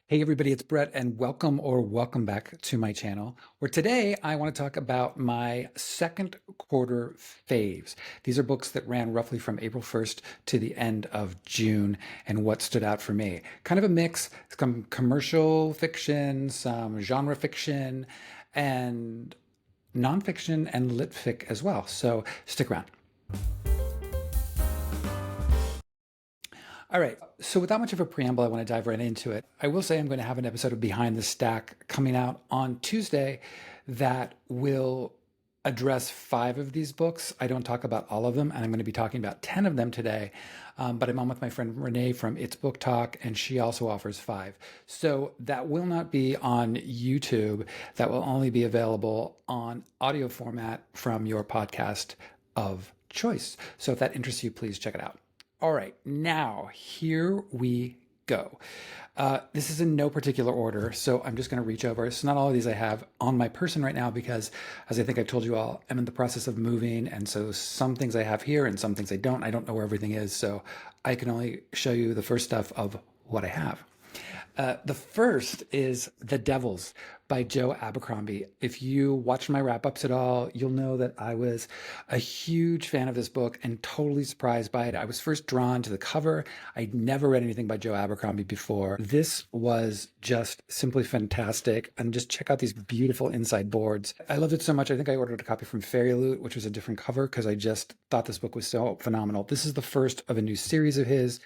Hey everybody, it's Brett and welcome back to my channel, where today I want to talk about my second quarter faves. These are books that ran roughly from April 1st to the end of June and what stood out for me. Kind of a mix, some commercial fiction, some genre fiction, and nonfiction and lit fic as well. So stick around. All right. So without much of a preamble, I want to dive right into it. I will say I'm going to have an episode of Behind the Stack coming out on Tuesday that will address 5 of these books. I don't talk about all of them, and I'm going to be talking about 10 of them today. But I'm on with my friend Renee from It's Book Talk, and she also offers 5. So that will not be on YouTube. That will only be available on audio format from your podcast of choice. So if that interests you, please check it out. All right, now here we go. This is in no particular order, so I'm just going to reach over. So not all of these I have on my person right now because, as I think I've told you all, I'm in the process of moving, and so some things I have here and some things I don't. I don't know where everything is, so I can only show you the first stuff of what I have. The first is The Devils by Joe Abercrombie. If you watch my wrap-ups at all, you'll know that I was a huge fan of this book and totally surprised by it. I was first drawn to the cover. I'd never read anything by Joe Abercrombie before. This was just simply fantastic. And just check out these beautiful inside boards. I loved it so much. I think I ordered a copy from Fairy Loot, which was a different cover because I just thought this book was so phenomenal. This is the first of a new series of his.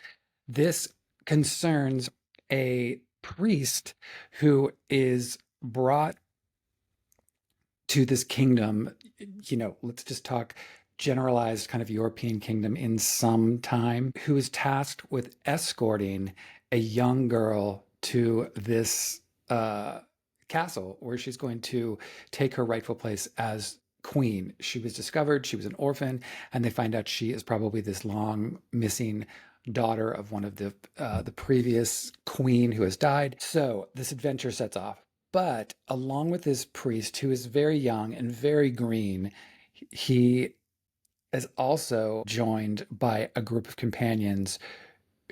This concerns a priest who is brought to this kingdom, let's just talk generalized kind of European kingdom in some time, who is tasked with escorting a young girl to this castle where she's going to take her rightful place as queen. She was discovered, she was an orphan, and they find out she is probably this long missing daughter of one of the previous queen who has died. So this adventure sets off. But along with this priest, who is very young and very green, he is also joined by a group of companions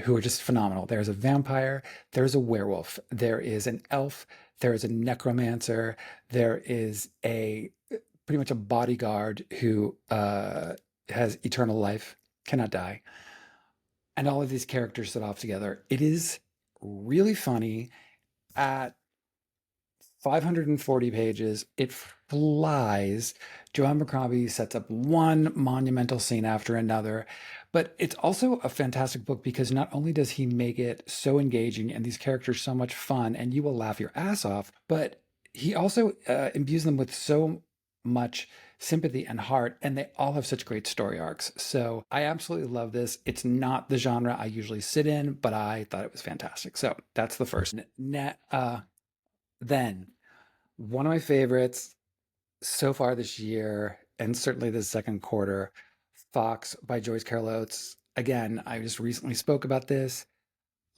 who are just phenomenal. There's a vampire, there's a werewolf, there is an elf, there is a necromancer, there is a pretty much a bodyguard who has eternal life, cannot die. And all of these characters set off together. It is really funny. At 540 pages, it flies. Joe Abercrombie sets up one monumental scene after another, but it's also a fantastic book because not only does he make it so engaging and these characters so much fun and you will laugh your ass off, but he also imbues them with so much sympathy and heart, and they all have such great story arcs. So I absolutely love this. It's not the genre I usually sit in, but I thought it was fantastic. So that's the first. Then one of my favorites so far this year, and certainly this second quarter, Fox by Joyce Carol Oates. Again, I just recently spoke about this.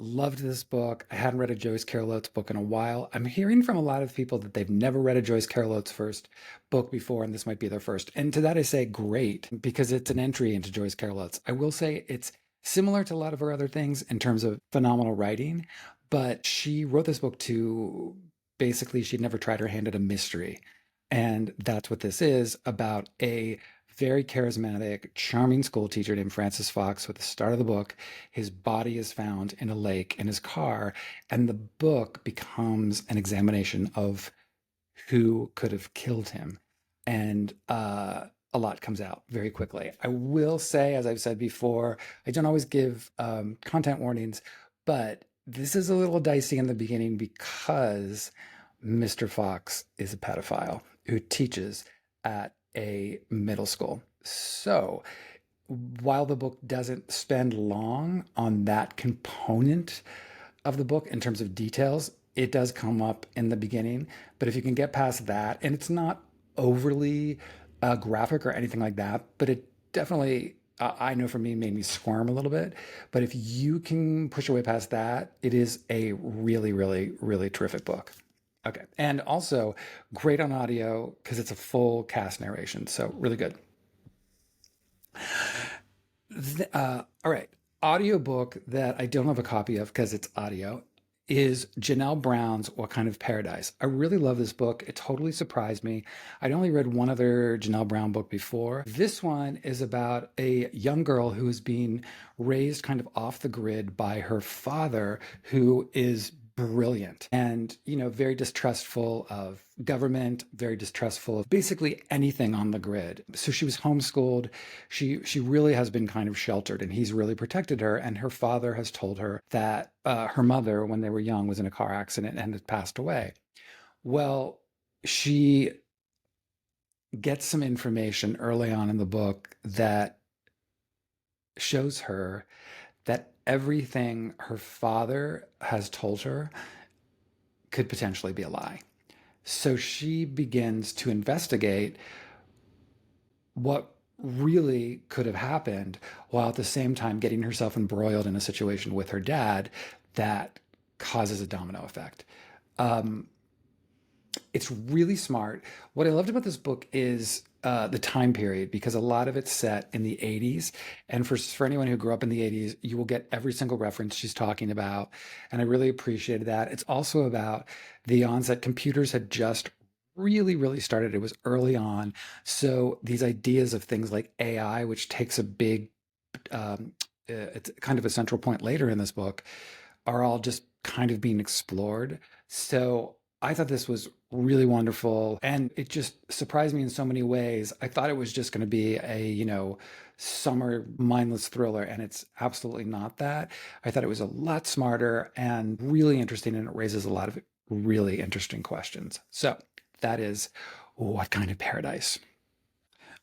Loved this book. I hadn't read a Joyce Carol Oates book in a while. I'm hearing from a lot of people that they've never read a Joyce Carol Oates first book before, and this might be their first. And to that I say great, because it's an entry into Joyce Carol Oates. I will say it's similar to a lot of her other things in terms of phenomenal writing, but she wrote this book to basically she'd never tried her hand at a mystery. And that's what this is, about a very charismatic, charming school teacher named Francis Fox. With the start of the book, his body is found in a lake in his car, and the book becomes an examination of who could have killed him. And a lot comes out very quickly. I will say, as I've said before, I don't always give content warnings, but this is a little dicey in the beginning because Mr. Fox is a pedophile who teaches at a middle school. So while the book doesn't spend long on that component of the book in terms of details, it does come up in the beginning. But if you can get past that, and it's not overly graphic or anything like that, but it definitely, I know for me, made me squirm a little bit. But if you can push your way past that, it is a really, really, really terrific book. Okay. And also great on audio because it's a full cast narration. So really good. All right. Audiobook that I don't have a copy of because it's audio is Janelle Brown's What Kind of Paradise. I really love this book. It totally surprised me. I'd only read one other Janelle Brown book before. This one is about a young girl who is being raised kind of off the grid by her father, who is brilliant and, very distrustful of government, very distrustful of basically anything on the grid. So she was homeschooled. She really has been kind of sheltered, and he's really protected her. And her father has told her that her mother, when they were young, was in a car accident and had passed away. Well, she gets some information early on in the book that shows her that everything her father has told her could potentially be a lie. So she begins to investigate what really could have happened, while at the same time getting herself embroiled in a situation with her dad that causes a domino effect. Um, it's really smart. What I loved about this book is the time period, because a lot of it's set in the 80s. And for anyone who grew up in the 80s, you will get every single reference she's talking about. And I really appreciated that. It's also about the onset. Computers had just really started. It was early on. So these ideas of things like AI, which takes a big, it's kind of a central point later in this book, are all just kind of being explored. So I thought this was really wonderful, and it just surprised me in so many ways. I thought it was just going to be a, summer mindless thriller, and it's absolutely not that. I thought it was a lot smarter and really interesting, and it raises a lot of really interesting questions. So that is What Kind of Paradise.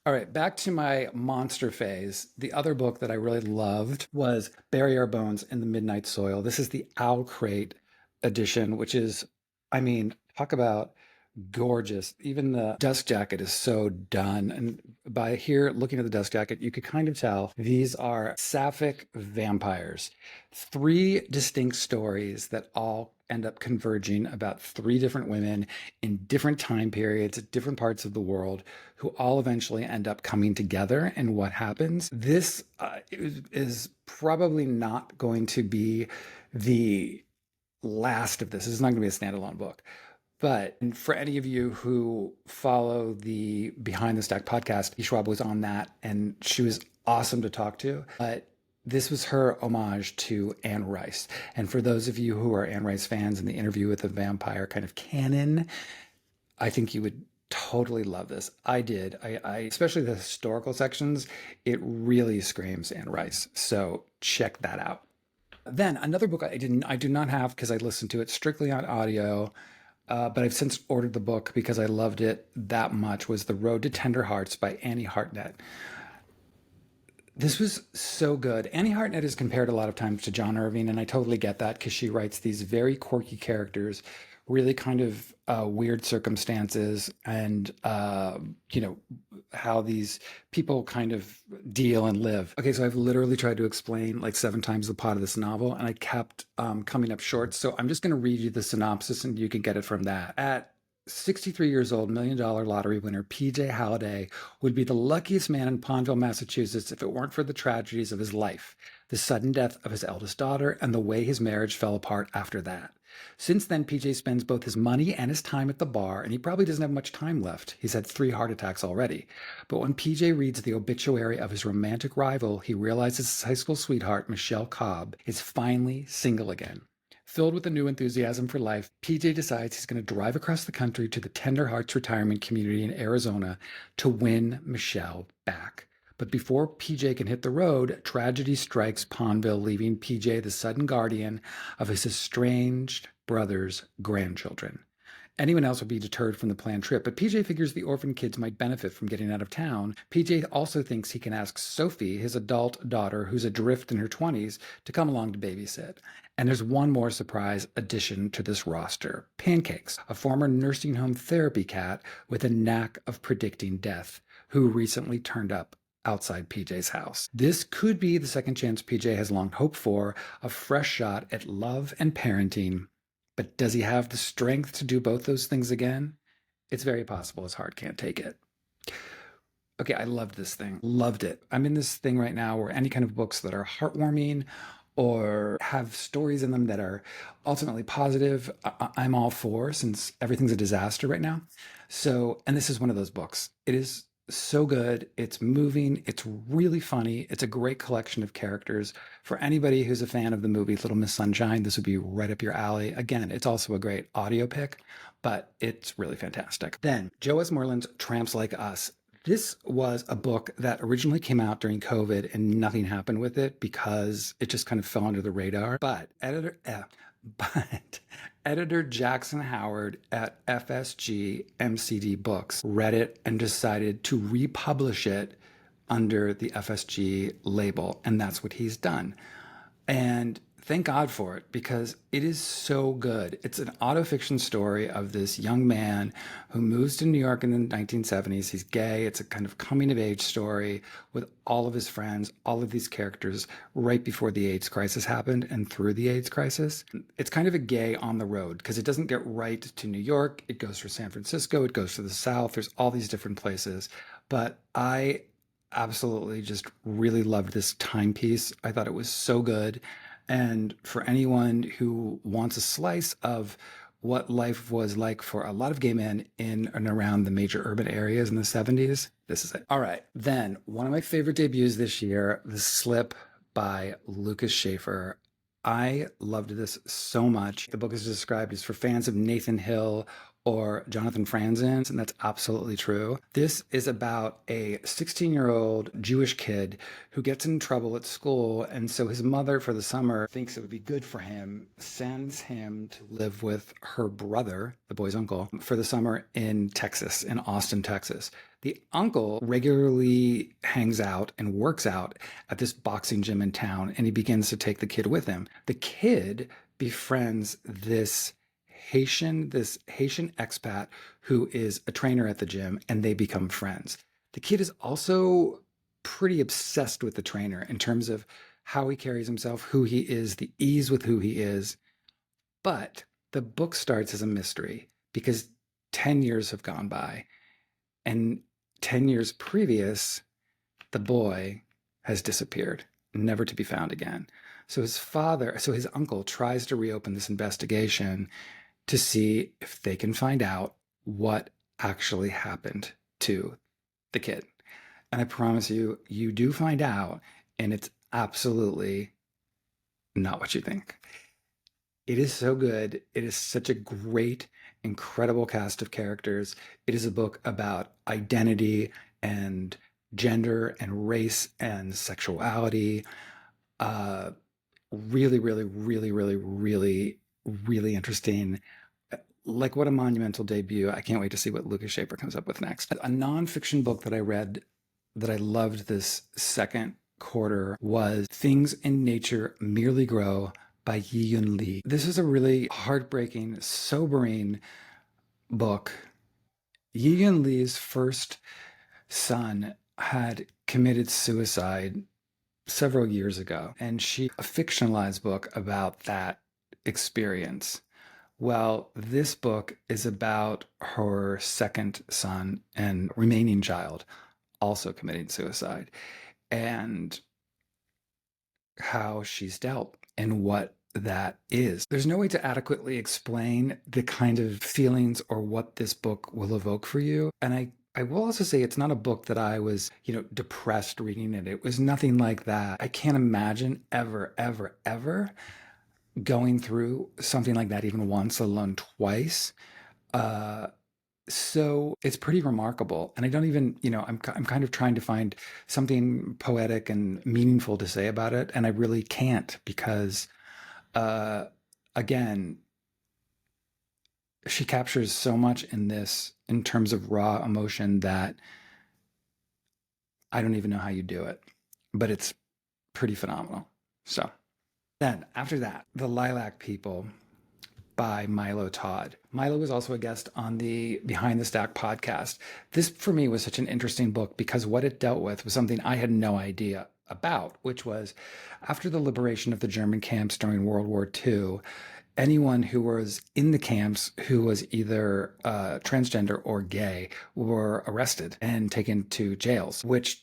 All right, back to my monster phase. The other book that I really loved was Bury Our Bones in the Midnight Soil. This is the Owl Crate edition, which is, I mean, talk about gorgeous. Even the dust jacket is so done. And by here, looking at the dust jacket, you could kind of tell these are sapphic vampires. Three distinct stories that all end up converging about three different women in different time periods, different parts of the world, who all eventually end up coming together. And what happens? This is probably not going to be the last of this. This is not going to be a standalone book. But for any of you who follow the Behind the Stack podcast, Schwab was on that, and she was awesome to talk to. But this was her homage to Anne Rice. And for those of you who are Anne Rice fans in the Interview with the Vampire kind of canon, I think you would totally love this. I did. I especially the historical sections, it really screams Anne Rice. So check that out. Then another book I do not have, because I listened to it strictly on audio, but I've since ordered the book because I loved it that much, was The Road to Tender Hearts by Annie Hartnett. This was so good. Annie Hartnett is compared a lot of times to John Irving, and I totally get that, because she writes these very quirky characters, really kind of weird circumstances, and how these people kind of deal and live. Okay, so I've literally tried to explain like 7 times the plot of this novel, and I kept coming up short. So I'm just going to read you the synopsis, and you can get it from that. At 63 years old, $1 million lottery winner PJ Halliday would be the luckiest man in Pondville, Massachusetts, if it weren't for the tragedies of his life, the sudden death of his eldest daughter, and the way his marriage fell apart after that. Since then, PJ spends both his money and his time at the bar, and he probably doesn't have much time left. He's had 3 heart attacks already. But when PJ reads the obituary of his romantic rival, he realizes his high school sweetheart, Michelle Cobb, is finally single again. Filled with a new enthusiasm for life, PJ decides he's going to drive across the country to the Tender Hearts retirement community in Arizona to win Michelle back. But before PJ can hit the road, tragedy strikes Pondville, leaving PJ the sudden guardian of his estranged brother's grandchildren. Anyone else would be deterred from the planned trip, but PJ figures the orphan kids might benefit from getting out of town. PJ also thinks he can ask Sophie, his adult daughter, who's adrift in her 20s, to come along to babysit. And there's one more surprise addition to this roster. Pancakes, a former nursing home therapy cat with a knack of predicting death, who recently turned up outside PJ's house. This could be the second chance PJ has long hoped for, a fresh shot at love and parenting. But does he have the strength to do both those things again? It's very possible his heart can't take it. Okay, I loved this thing. Loved it. I'm in this thing right now where any kind of books that are heartwarming or have stories in them that are ultimately positive, I'm all for, since everything's a disaster right now. So, and this is one of those books. It is so good. It's moving. It's really funny. It's a great collection of characters. For anybody who's a fan of the movie Little Miss Sunshine, this would be right up your alley. Again, it's also a great audio pick, but it's really fantastic. Then, Joe Westmoreland's Tramps Like Us. This was a book that originally came out during COVID and nothing happened with it because it just kind of fell under the radar. But editor Jackson Howard at FSG MCD Books read it and decided to republish it under the FSG label, and that's what he's done. And thank God for it, because it is so good. It's an autofiction story of this young man who moves to New York in the 1970s. He's gay. It's a kind of coming of age story with all of his friends, all of these characters right before the AIDS crisis happened and through the AIDS crisis. It's kind of a gay on the road because it doesn't get right to New York. It goes through San Francisco. It goes to the South. There's all these different places. But I absolutely just really loved this timepiece. I thought it was so good. And for anyone who wants a slice of what life was like for a lot of gay men in and around the major urban areas in the 70s, this is it. All right. Then one of my favorite debuts this year, The Slip by Lucas Schaefer. I loved this so much. The book is described as for fans of Nathan Hill or Jonathan Franzen, and that's absolutely true. This is about a 16-year-old Jewish kid who gets in trouble at school, and so his mother, for the summer, thinks it would be good for him, sends him to live with her brother, the boy's uncle, for the summer in Texas, in Austin, Texas. The uncle regularly hangs out and works out at this boxing gym in town, and he begins to take the kid with him. The kid befriends this Haitian expat who is a trainer at the gym, and they become friends. The kid is also pretty obsessed with the trainer in terms of how he carries himself, who he is, the ease with who he is. But the book starts as a mystery because 10 years have gone by, and 10 years previous, the boy has disappeared, never to be found again. So his uncle tries to reopen this investigation to see if they can find out what actually happened to the kid. And I promise you, you do find out, and it's absolutely not what you think. It is so good. It is such a great, incredible cast of characters. It is a book about identity and gender and race and sexuality. Really, really, really, really, really, really interesting. Like, what a monumental debut. I can't wait to see what Lucas Schaefer comes up with next. A nonfiction book that I read that I loved this second quarter was Things in Nature Merely Grow by Yi-Yun Lee. This is a really heartbreaking, sobering book. Yi-Yun Lee's first son had committed suicide several years ago, and she a fictionalized book about that experience. Well, this book is about her second son and remaining child also committing suicide, and how she's dealt and what that is. There's no way to adequately explain the kind of feelings or what this book will evoke for you. And I will also say it's not a book that I was, depressed reading it. It was nothing like that. I can't imagine ever, ever, ever going through something like that even once, let alone twice. So it's pretty remarkable. And I don't even, I'm kind of trying to find something poetic and meaningful to say about it. And I really can't because, again, she captures so much in this in terms of raw emotion that I don't even know how you do it, but it's pretty phenomenal. So then after that, The Lilac People by Milo Todd. Milo was also a guest on the Behind the Stack podcast. This for me was such an interesting book because what it dealt with was something I had no idea about, which was after the liberation of the German camps during World War II, anyone who was in the camps who was either transgender or gay were arrested and taken to jails, which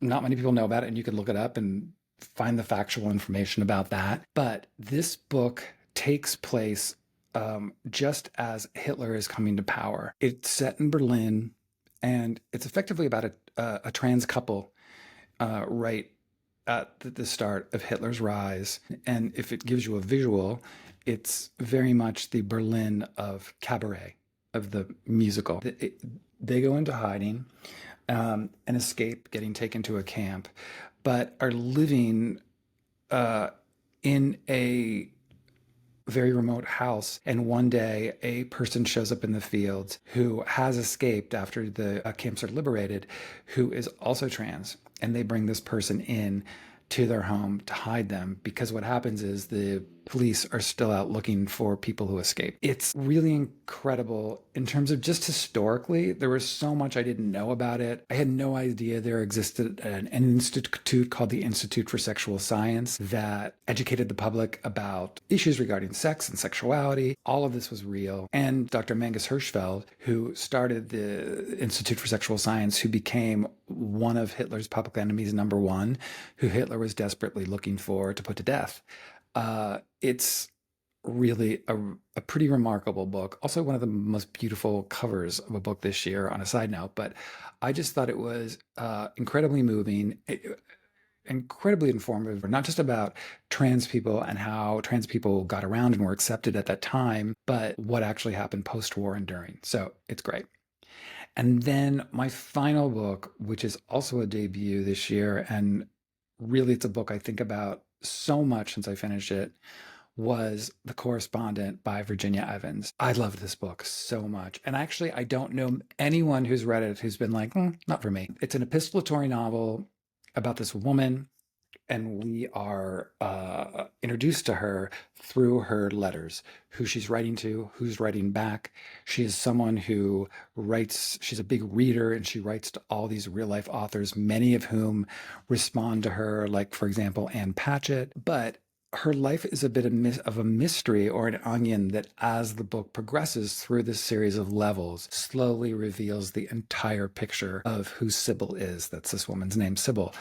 not many people know about it. And you can look it up, and find the factual information about that. But this book takes place just as Hitler is coming to power. It's set in Berlin, and it's effectively about a trans couple right at the start of Hitler's rise. And if it gives you a visual, it's very much the Berlin of Cabaret, of the musical. They go into hiding and escape getting taken to a camp, but are living in a very remote house. And one day, a person shows up in the fields who has escaped after the camps are liberated, who is also trans. And they bring this person in to their home to hide them, because what happens is the police are still out looking for people who escaped. It's really incredible in terms of just historically. There was so much I didn't know about it. I had no idea there existed an institute called the Institute for Sexual Science that educated the public about issues regarding sex and sexuality. All of this was real. And Dr. Mangus Hirschfeld, who started the Institute for Sexual Science, who became one of Hitler's public enemies, number one, who Hitler was desperately looking for to put to death. It's really a pretty remarkable book. Also, one of the most beautiful covers of a book this year, on a side note. But I just thought it was incredibly moving, incredibly informative, not just about trans people and how trans people got around and were accepted at that time, but what actually happened post-war and during. So it's great. And then my final book, which is also a debut this year, and really it's a book I think about so much since I finished it, was The Correspondent by Virginia Evans. I love this book so much. And actually, I don't know anyone who's read it who's been like, not for me. It's an epistolatory novel about this woman, and we are introduced to her through her letters, who she's writing to, who's writing back. She is someone who writes, she's a big reader, and she writes to all these real life authors, many of whom respond to her, like, for example, Ann Patchett. But her life is a bit of a mystery, or an onion, that as the book progresses through this series of levels, slowly reveals the entire picture of who Sybil is. That's this woman's name, Sybil.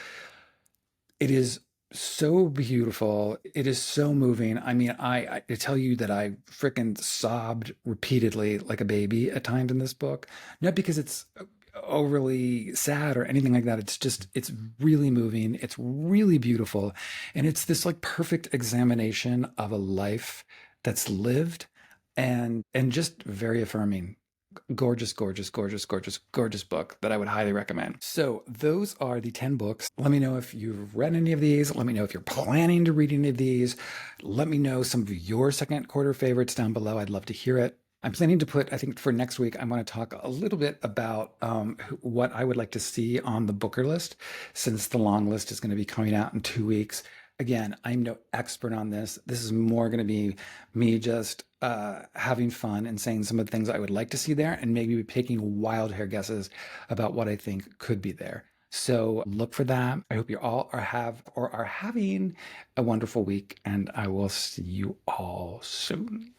It is so beautiful. It is so moving. I mean, I tell you that I freaking sobbed repeatedly like a baby at times in this book. Not because it's overly sad or anything like that. It's just, it's really moving. It's really beautiful. And it's this like perfect examination of a life that's lived, and just very affirming. Gorgeous, gorgeous, gorgeous, gorgeous, gorgeous book that I would highly recommend. So those are the 10 books. Let me know if you've read any of these. Let me know if you're planning to read any of these. Let me know some of your second quarter favorites down below. I'd love to hear it. I'm planning to put, I think for next week, I'm going to talk a little bit about what I would like to see on the Booker list, since the long list is going to be coming out in 2 weeks. Again, I'm no expert on this. This is more going to be me just having fun and saying some of the things I would like to see there, and maybe taking wild hair guesses about what I think could be there. So look for that. I hope you all are having a wonderful week, and I will see you all soon.